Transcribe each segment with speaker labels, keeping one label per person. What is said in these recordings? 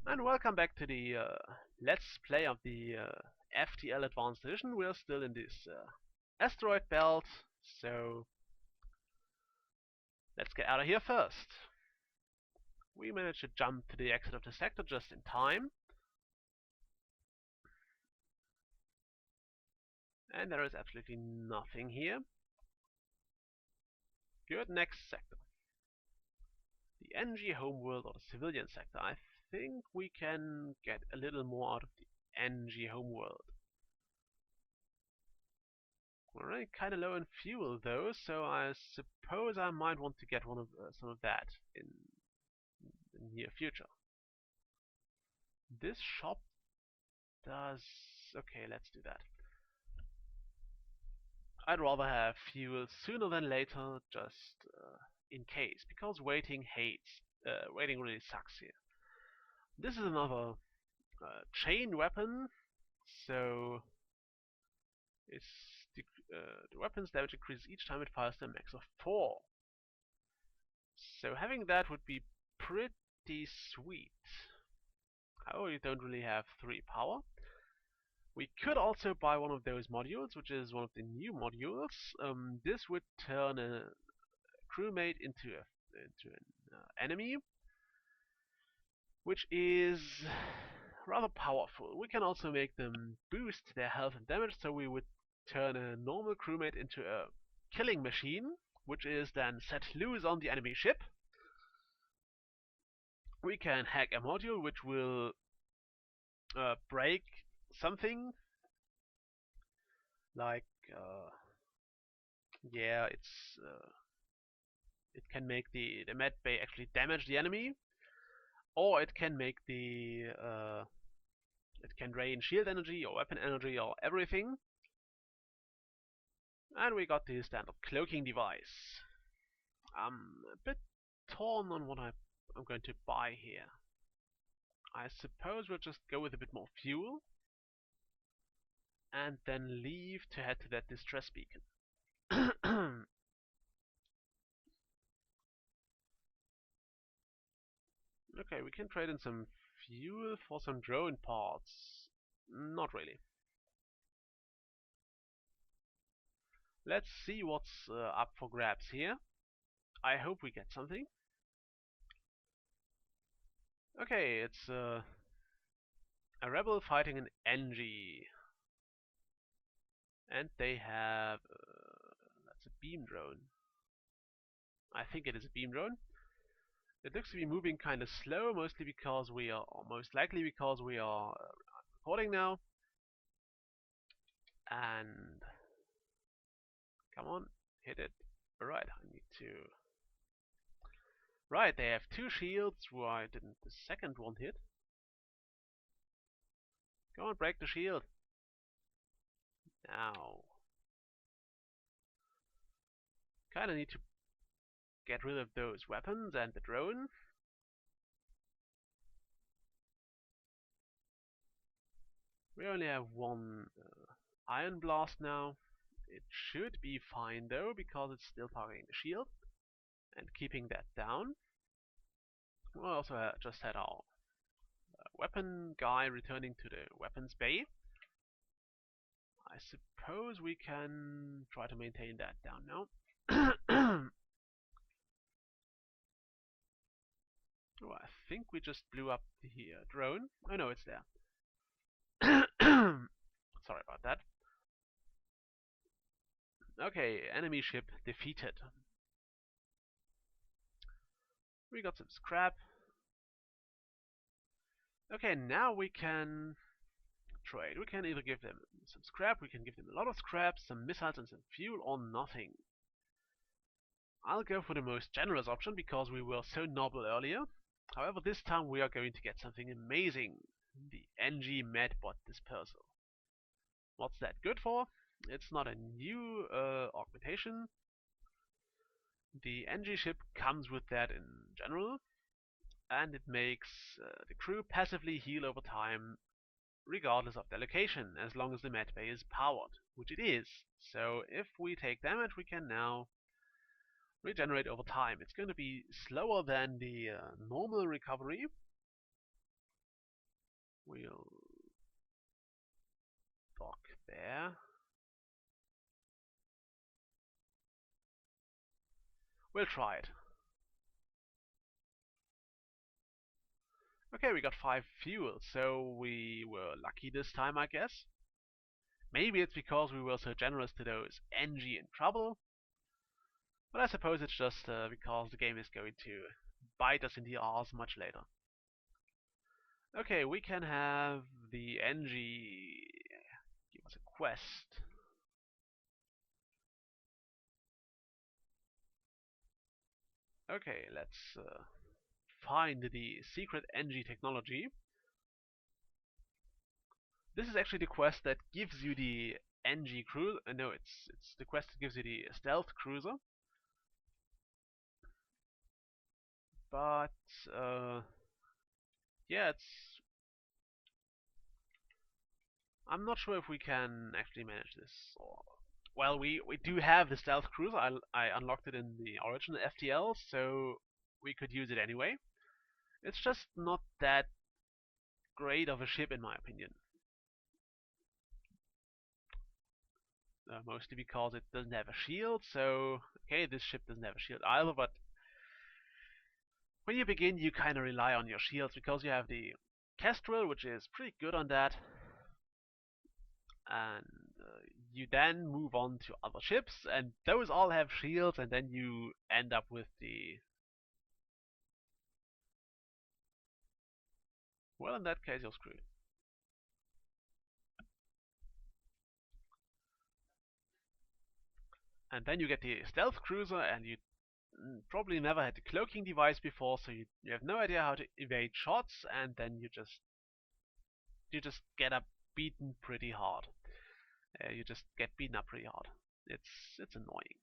Speaker 1: And welcome back to the Let's Play of the FTL Advanced Edition. We're still in this asteroid belt, so let's get out of here first. We managed to jump to the exit of the sector just in time. And there is absolutely nothing here. Good, next sector. The Engi homeworld, or the civilian sector. I think we can get a little more out of the Engi homeworld. We're running kind of low on fuel though, so I suppose I might want to get one of some of that in the near future. This shop does... okay, let's do that. I'd rather have fuel sooner than later, just in case, because waiting really sucks here. This is another chain weapon, so it's the weapon's damage increases each time it fires to a max of 4. So having that would be pretty sweet. However, you don't really have 3 power. We could also buy one of those modules, which is one of the new modules. This would turn a crewmate into an enemy, which is rather powerful. We can also make them boost their health and damage, so we would turn a normal crewmate into a killing machine, which is then set loose on the enemy ship. We can hack a module which will break something like it can make the med bay actually damage the enemy, or it can make the it can drain shield energy or weapon energy or everything. And we got the standard cloaking device. I'm a bit torn on what I'm going to buy here. I suppose we'll just go with a bit more fuel and then leave to head to that distress beacon. Okay, we can trade in some fuel for some drone parts. Not really. Let's see what's up for grabs here. I hope we get something. Okay, it's a rebel fighting an Engi. And they have... that's a beam drone. I think it is a beam drone. It looks to be moving kind of slow, mostly because we are, or most likely because we are recording now. And... come on, hit it. Alright, I need to... right, they have 2 shields. Why didn't the second one hit? Go on, break the shield. Now. Kinda need to get rid of those weapons and the drone. We only have 1 iron blast now. It should be fine though, because it's still targeting the shield and keeping that down. We also just had our weapon guy returning to the weapons bay. I suppose we can try to maintain that down now. Oh, I think we just blew up the drone. Oh no, it's there. Sorry about that. Okay, enemy ship defeated. We got some scrap. Okay, now we can trade. We can either give them some scrap, we can give them a lot of scrap, some missiles and some fuel, or nothing. I'll go for the most generous option because we were so noble earlier. However, this time we are going to get something amazing. The Engi Medbot Dispersal. What's that good for? It's not a new augmentation. The Engi ship comes with that in general, and it makes the crew passively heal over time regardless of their location, as long as the medbay is powered, which it is. So if we take damage, we can now regenerate over time. It's going to be slower than the normal recovery, We'll dock there. We'll try it. Okay, we got 5 fuel, so we were lucky this time, I guess. Maybe it's because we were so generous to those Engi in trouble, but I suppose it's just because the game is going to bite us in the arse much later. Okay, we can have the Engi give us a quest. Okay, let's find the secret Engi technology. This is actually the quest that gives you the Engi cruiser. No, it's the quest that gives you the stealth cruiser. But yeah, I'm not sure if we can actually manage this. Or, well, we do have the stealth cruiser. I unlocked it in the original FTL, so we could use it anyway. It's just not that great of a ship in my opinion. Mostly because it doesn't have a shield, so okay, this ship doesn't have a shield either, but when you begin you kinda rely on your shields because you have the Kestrel, which is pretty good on that, and you then move on to other ships, and those all have shields, and then you end up with the... Well, in that case you're screwed. And then you get the stealth cruiser, and you probably never had the cloaking device before, so you have no idea how to evade shots, and then you just get up beaten pretty hard. You just get beaten up pretty hard. It's annoying.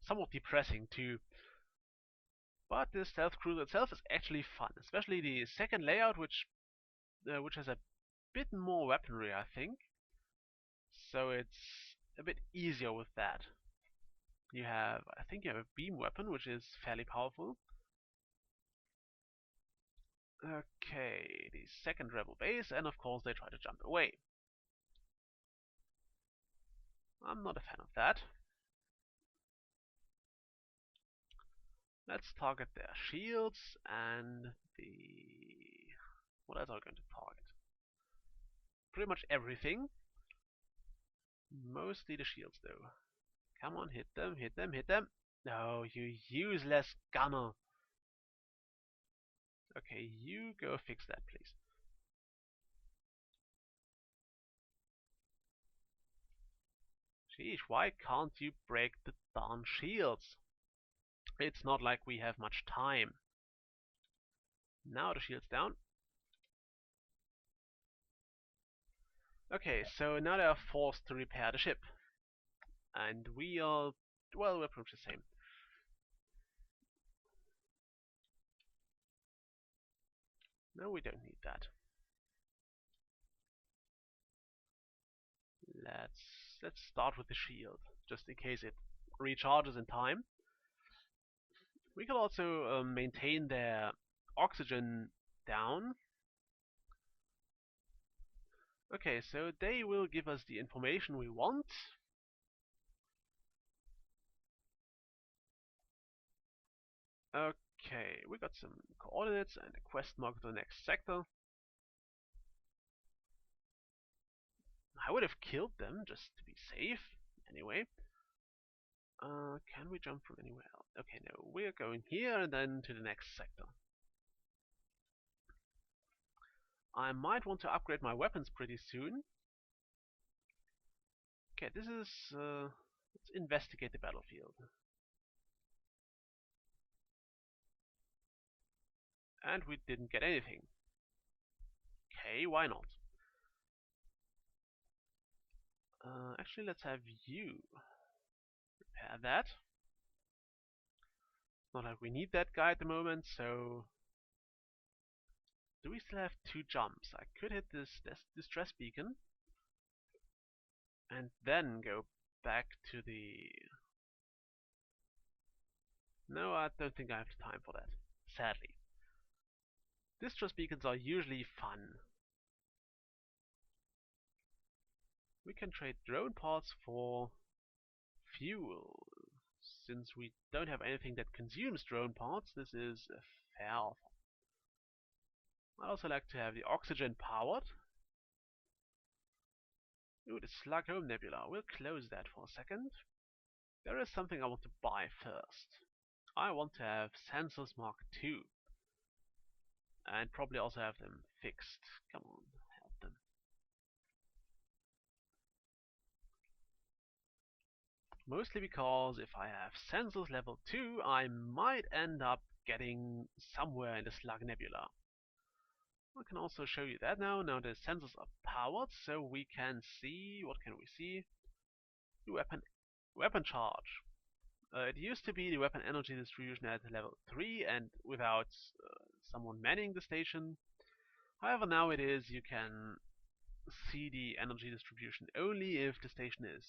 Speaker 1: Somewhat depressing too. But the stealth cruiser itself is actually fun, especially the second layout, which has a bit more weaponry, I think. So it's a bit easier with that. I think you have a beam weapon, which is fairly powerful. Okay, the second rebel base, and of course they try to jump away. I'm not a fan of that. Let's target their shields and the... What else are we going to target? Pretty much everything. Mostly the shields though. Come on, hit them, hit them, hit them. No, you useless gunner. Okay, you go fix that, please. Sheesh, why can't you break the darn shields? It's not like we have much time. Now the shield's down. Okay, so now they are forced to repair the ship. And we are... well, we're pretty much the same. No, we don't need that. Let's start with the shield, just in case it recharges in time. We can also maintain their oxygen down. Okay, so they will give us the information we want. Okay, we got some coordinates and a quest mark to the next sector. I would have killed them just to be safe. Anyway. Can we jump from anywhere else? Okay, no, we're going here and then to the next sector. I might want to upgrade my weapons pretty soon. Okay, this is... let's investigate the battlefield. And we didn't get anything. Okay, why not? Actually, let's have you repair that. Not like we need that guy at the moment, so... Do we still have 2 jumps? I could hit this distress beacon and then go back to the... No, I don't think I have time for that, sadly. Distro beacons are usually fun. We can trade drone parts for fuel. Since we don't have anything that consumes drone parts, this is a fair offer. I also like to have the oxygen powered. Ooh, the Slug Home Nebula. We'll close that for a second. There is something I want to buy first. I want to have sensors Mark II. And probably also have them fixed. Come on, help them. Mostly because if I have sensors level 2, I might end up getting somewhere in the Slug Nebula. I can also show you that now. Now the sensors are powered, so we can see, what can we see? The weapon charge. It used to be the weapon energy distribution at level 3 and without someone manning the station. However, now it is, you can see the energy distribution only if the station is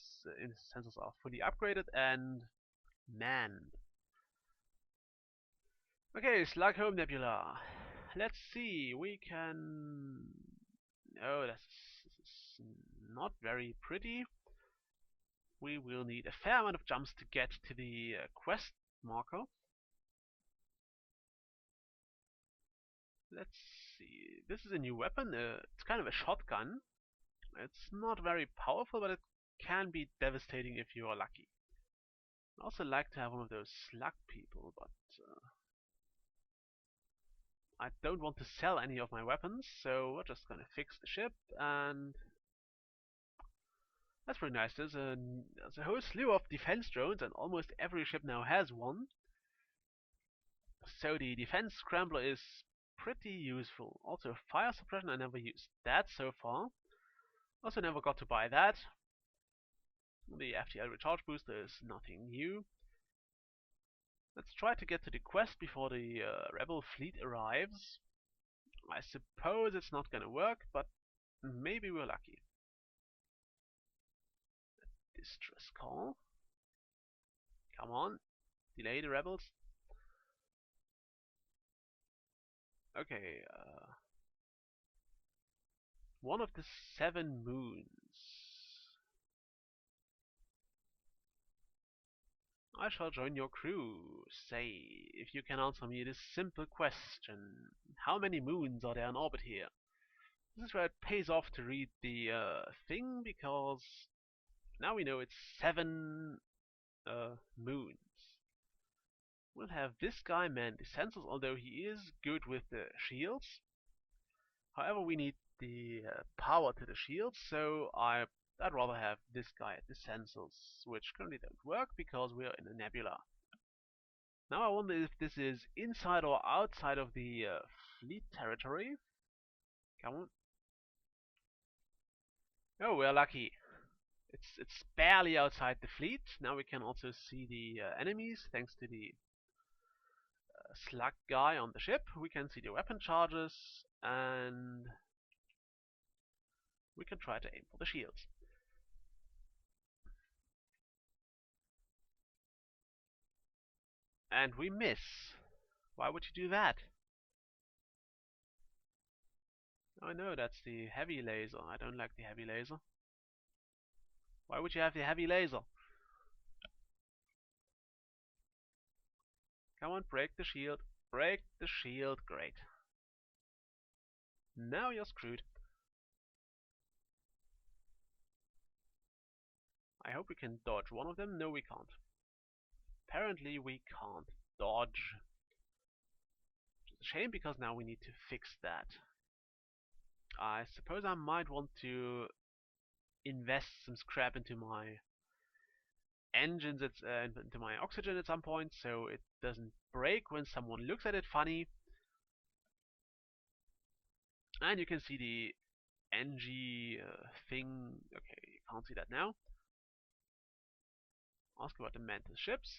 Speaker 1: sensors are fully upgraded and manned. Okay, Slug Home Nebula. Let's see, we can... Oh, this is not very pretty. We will need a fair amount of jumps to get to the quest marker. Let's see, this is a new weapon. It's kind of a shotgun. It's not very powerful, but it can be devastating if you are lucky. I'd also like to have one of those slug people, but I don't want to sell any of my weapons, so we're just gonna fix the ship, and that's pretty nice. There's a whole slew of defense drones, and almost every ship now has one. So the defense scrambler is pretty useful. Also fire suppression, I never used that so far. Also never got to buy that. The FTL recharge booster is nothing new. Let's try to get to the quest before the rebel fleet arrives. I suppose it's not gonna work, but maybe we're lucky. Distress call. Come on, delay the rebels. Okay, one of the 7 moons. I shall join your crew. Say, if you can answer me this simple question. How many moons are there in orbit here? This is where it pays off to read the thing, because now we know it's 7 moons. We'll have this guy man the sensors, although he is good with the shields. However, we need the power to the shields, so I'd rather have this guy at the sensors, which currently don't work because we're in a nebula. Now I wonder if this is inside or outside of the fleet territory. Come on. Oh, we're lucky. It's barely outside the fleet. Now we can also see the enemies thanks to the slug guy on the ship. We can see the weapon charges, and we can try to aim for the shields. And we miss. Why would you do that? Oh no, that's the heavy laser. I don't like the heavy laser. Why would you have the heavy laser? Come on, break the shield. Break the shield. Great. Now you're screwed. I hope we can dodge one of them. No, we can't. Apparently we can't dodge. Which is a shame, because now we need to fix that. I suppose I might want to invest some scrap into my engines, into my oxygen at some point, so it doesn't break when someone looks at it funny. And you can see the Engi thing. Okay, you can't see that now. Ask about the mantis ships.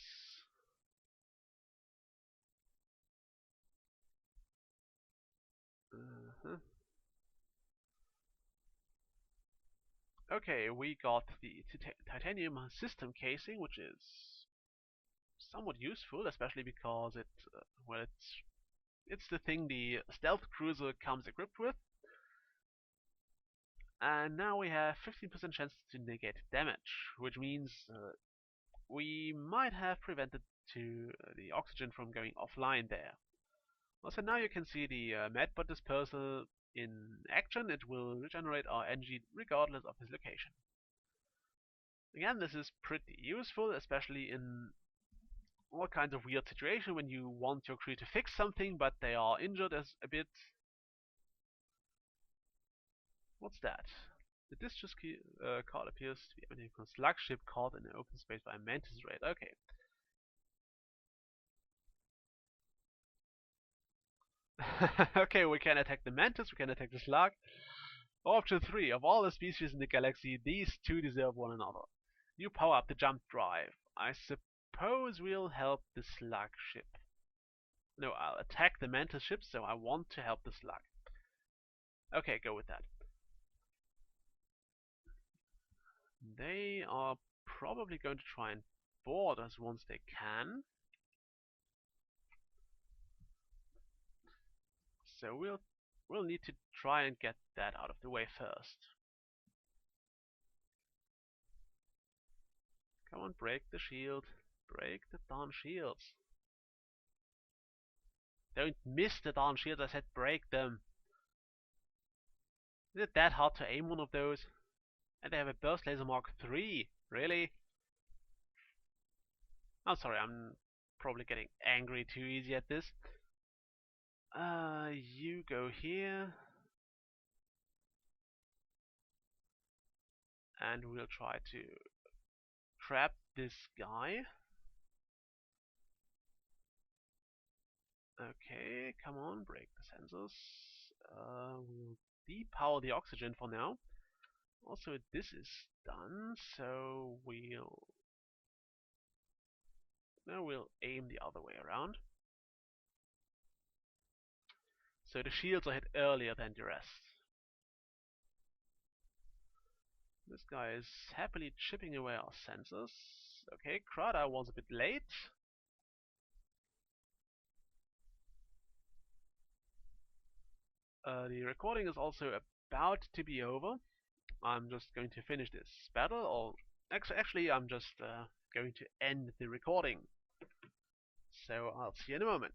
Speaker 1: Okay, we got the titanium system casing, which is somewhat useful, especially because it, well, it's It's the thing the stealth cruiser comes equipped with. And now we have 15% chance to negate damage, which means we might have prevented the oxygen from going offline there. Also, now you can see the medbot dispersal in action. It will regenerate our Engi regardless of his location. Again, this is pretty useful, especially in all kinds of weird situations when you want your crew to fix something, but they are injured as a bit. What's that? The distress card appears to be emanating from a slug ship caught in an open space by a mantis raid. Okay. Okay, we can attack the mantis, we can attack the slug. Option 3. Of all the species in the galaxy, these two deserve one another. You power up the jump drive. I suppose we'll help the slug ship. No, I'll attack the mantis ship, so I want to help the slug. Okay, go with that. They are probably going to try and board us once they can. So we'll need to try and get that out of the way first. Come on, break the shield. Break the darn shields. Don't miss the darn shields, I said break them. Is it that hard to aim one of those? And they have a burst laser Mark III. Really? I'm sorry, I'm probably getting angry too easy at this. You go here. And we'll try to trap this guy. Okay, come on, break the sensors. We'll depower the oxygen for now. Also, this is done, so we'll aim the other way around. So the shields are hit earlier than the rest. This guy is happily chipping away our sensors. Okay, Crowder was a bit late. The recording is also about to be over. I'm just going to finish this battle, or actually I'm just going to end the recording. So I'll see you in a moment.